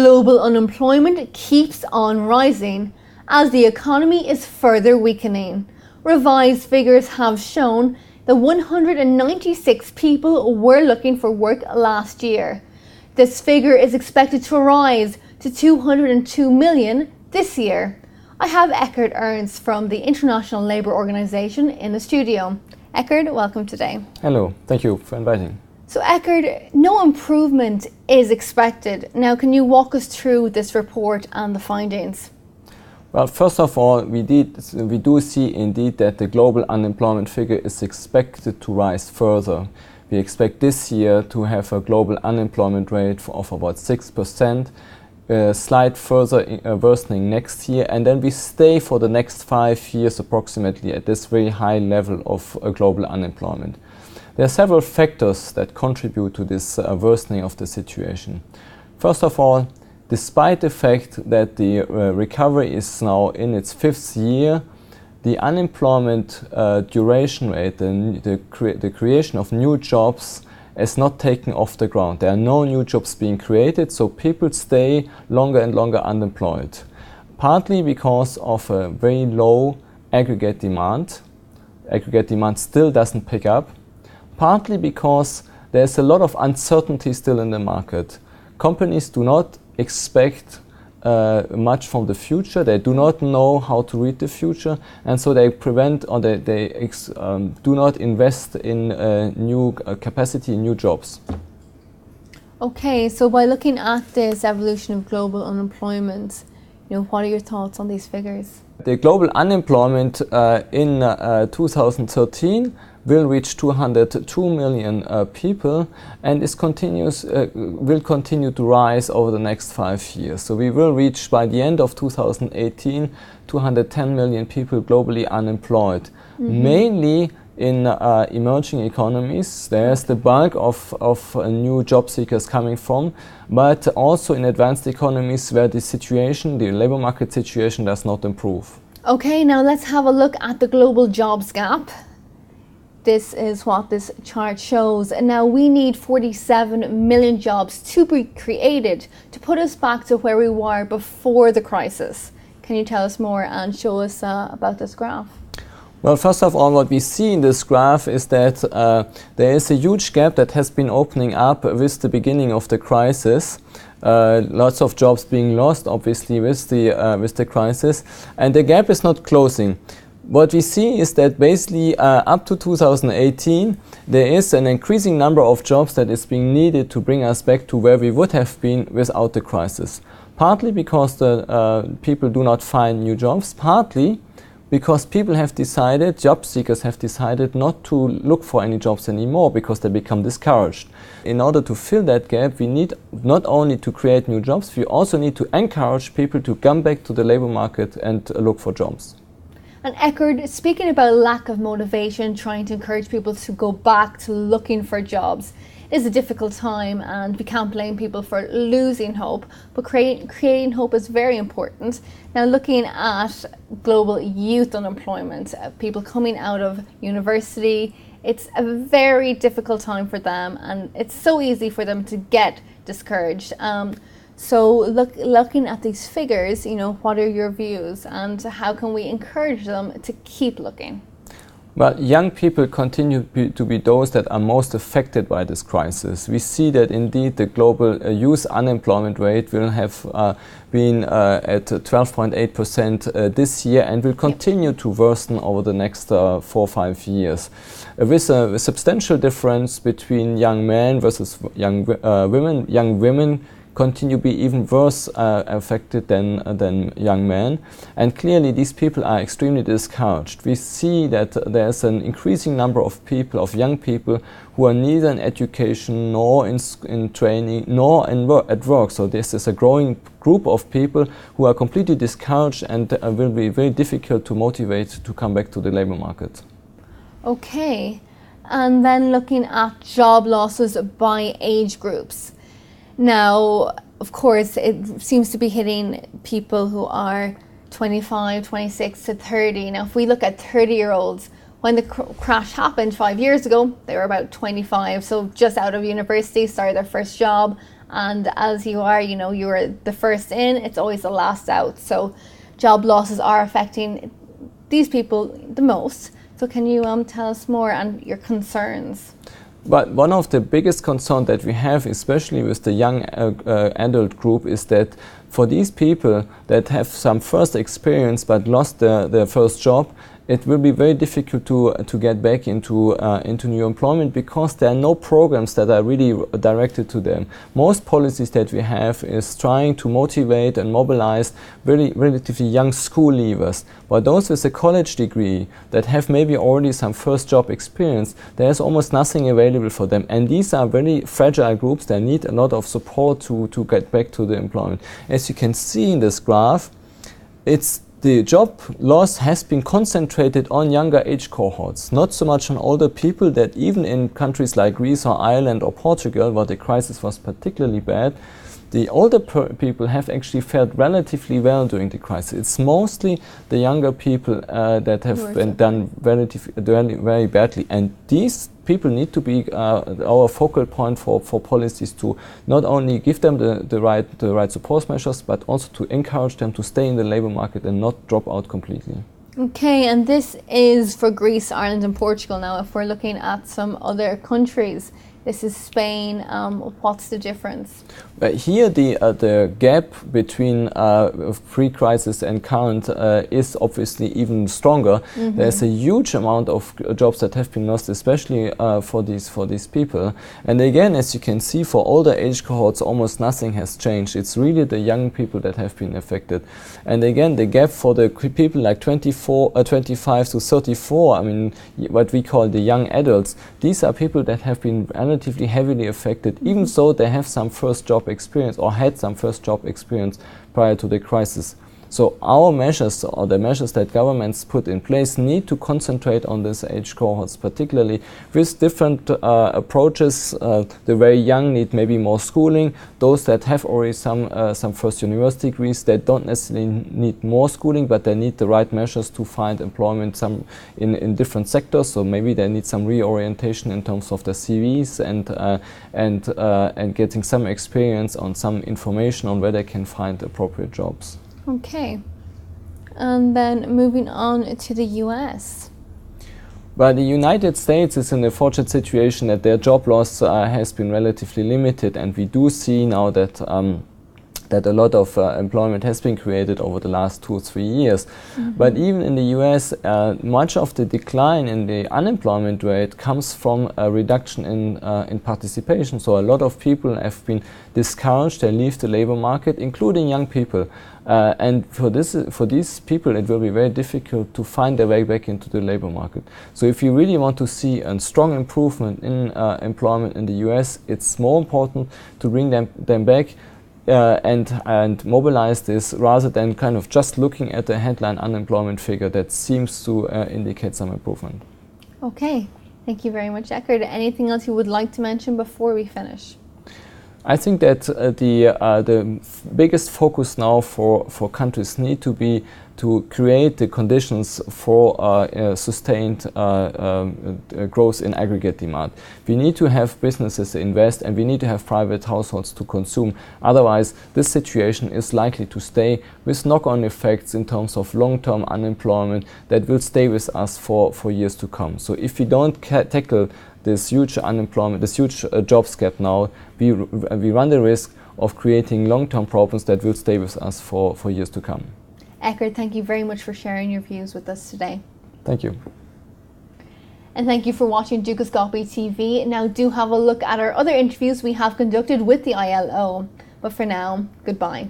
Global unemployment keeps on rising as the economy is further weakening. Revised figures have shown that 196 people were looking for work last year. This figure is expected to rise to 202 million this year. I have Ekkehard Ernst from the International Labour Organization in the studio. Ekkehard, welcome today. Hello, thank you for inviting. So Ekkehard, no improvement is expected. Now, can you walk us through this report and the findings? Well, first of all, we do see indeed that the global unemployment figure is expected to rise further. We expect this year to have a global unemployment rate of about 6%, slight further worsening next year, and then we stay for the next 5 years approximately at this very high level of global unemployment. There are several factors that contribute to this worsening of the situation. First of all, despite the fact that the recovery is now in its 5th year, the unemployment duration rate, the creation of new jobs is not taken off the ground. There are no new jobs being created, so people stay longer and longer unemployed. Partly because of a very low aggregate demand. Aggregate demand still doesn't pick up. Partly because there's a lot of uncertainty still in the market. Companies do not expect much from the future. They do not know how to read the future, and so they prevent or they do not invest in new capacity, new jobs. Okay, so by looking at this evolution of global unemployment, what are your thoughts on these figures? The global unemployment in 2013 will reach 202 million people and will continue to rise over the next 5 years. So we will reach by the end of 2018 210 million people globally unemployed, mainly in emerging economies. There's the bulk of new job seekers coming from, but also in advanced economies where the labor market situation does not improve. Okay, now let's have a look at the global jobs gap. This is what this chart shows. And now we need 47 million jobs to be created to put us back to where we were before the crisis. Can you tell us more and show us about this graph? Well, first of all, what we see in this graph is that there is a huge gap that has been opening up with the beginning of the crisis. Lots of jobs being lost, obviously, with the crisis, and the gap is not closing. What we see is that basically up to 2018 there is an increasing number of jobs that is being needed to bring us back to where we would have been without the crisis. Partly because the people do not find new jobs, partly because job seekers have decided not to look for any jobs anymore because they become discouraged. In order to fill that gap, we need not only to create new jobs, we also need to encourage people to come back to the labor market and look for jobs. And Ekkehard, speaking about lack of motivation, trying to encourage people to go back to looking for jobs, it is a difficult time and we can't blame people for losing hope, but creating hope is very important. Now, looking at global youth unemployment, people coming out of university, it's a very difficult time for them and it's so easy for them to get discouraged. So looking at these figures, what are your views and how can we encourage them to keep looking? Well, young people continue to be those that are most affected by this crisis. We see that indeed the global youth unemployment rate will have been at 12.8% this year and will continue to worsen over the next 4 or 5 years. With a substantial difference between young men versus young women. Young women continue to be even worse affected than young men. And clearly these people are extremely discouraged. We see that there's an increasing number of young people who are neither in education nor in training nor at work. So this is a growing group of people who are completely discouraged and will be very difficult to motivate to come back to the labor market. Okay, and then looking at job losses by age groups. Now, of course, it seems to be hitting people who are 25, 26 to 30. Now, if we look at 30-year-olds, when the crash happened 5 years ago, they were about 25, so just out of university, started their first job, And as you are, you're the first in, it's always the last out. So job losses are affecting these people the most. So can you tell us more and your concerns? But one of the biggest concerns that we have, especially with the young adult group, is that for these people that have some first experience but lost their first job, it will be very difficult to get back into new employment, because there are no programs that are really directed to them. Most policies that we have is trying to motivate and mobilize really relatively young school leavers. But those with a college degree that have maybe already some first job experience, there's almost nothing available for them. And these are very fragile groups that need a lot of support to get back to the employment. As you can see in this graph, the job loss has been concentrated on younger age cohorts, not so much on older people, that even in countries like Greece or Ireland or Portugal, where the crisis was particularly bad, the older people have actually fared relatively well during the crisis. It's mostly the younger people that have been done very badly. And these people need to be our focal point for policies, to not only give them the right support measures, but also to encourage them to stay in the labor market and not drop out completely. Okay, and this is for Greece, Ireland and Portugal. Now, if we're looking at some other countries, this is Spain. What's the difference? Here the gap between pre-crisis and current is obviously even stronger. Mm-hmm. There's a huge amount of jobs that have been lost, especially for these people. And again, as you can see, for older age cohorts, almost nothing has changed. It's really the young people that have been affected. And again, the gap for the people like 25 to 34, I mean, what we call the young adults, these are people that have been relatively heavily affected, even though they have some first job experience or had some first job experience prior to the crisis. So our measures, or the measures that governments put in place, need to concentrate on this age cohorts, particularly with different approaches. The very young need maybe more schooling. Those that have already some first university degrees, they don't necessarily need more schooling, but they need the right measures to find employment in different sectors. So maybe they need some reorientation in terms of their CVs and getting some experience on some information on where they can find appropriate jobs. Okay, and then moving on to the US. Well, the United States is in a fortunate situation that their job loss has been relatively limited, and we do see now that a lot of employment has been created over the last 2 or 3 years. Mm-hmm. But even in the US, much of the decline in the unemployment rate comes from a reduction in participation. So a lot of people have been discouraged, they leave the labor market, including young people. And for these people, it will be very difficult to find their way back into the labor market. So if you really want to see a strong improvement in employment in the US, it's more important to bring them back and mobilize this, rather than kind of just looking at the headline unemployment figure that seems to indicate some improvement. Okay, thank you very much, Ekkehard. Anything else you would like to mention before we finish? I think that the biggest focus now for countries need to be to create the conditions for sustained growth in aggregate demand. We need to have businesses invest, and we need to have private households to consume. Otherwise, this situation is likely to stay with knock-on effects in terms of long-term unemployment that will stay with us for years to come. So if we don't tackle this huge unemployment, this huge jobs gap now, we run the risk of creating long-term problems that will stay with us for years to come. Ekkehard, thank you very much for sharing your views with us today. Thank you. And thank you for watching Dukascopy TV. Now do have a look at our other interviews we have conducted with the ILO. But for now, goodbye.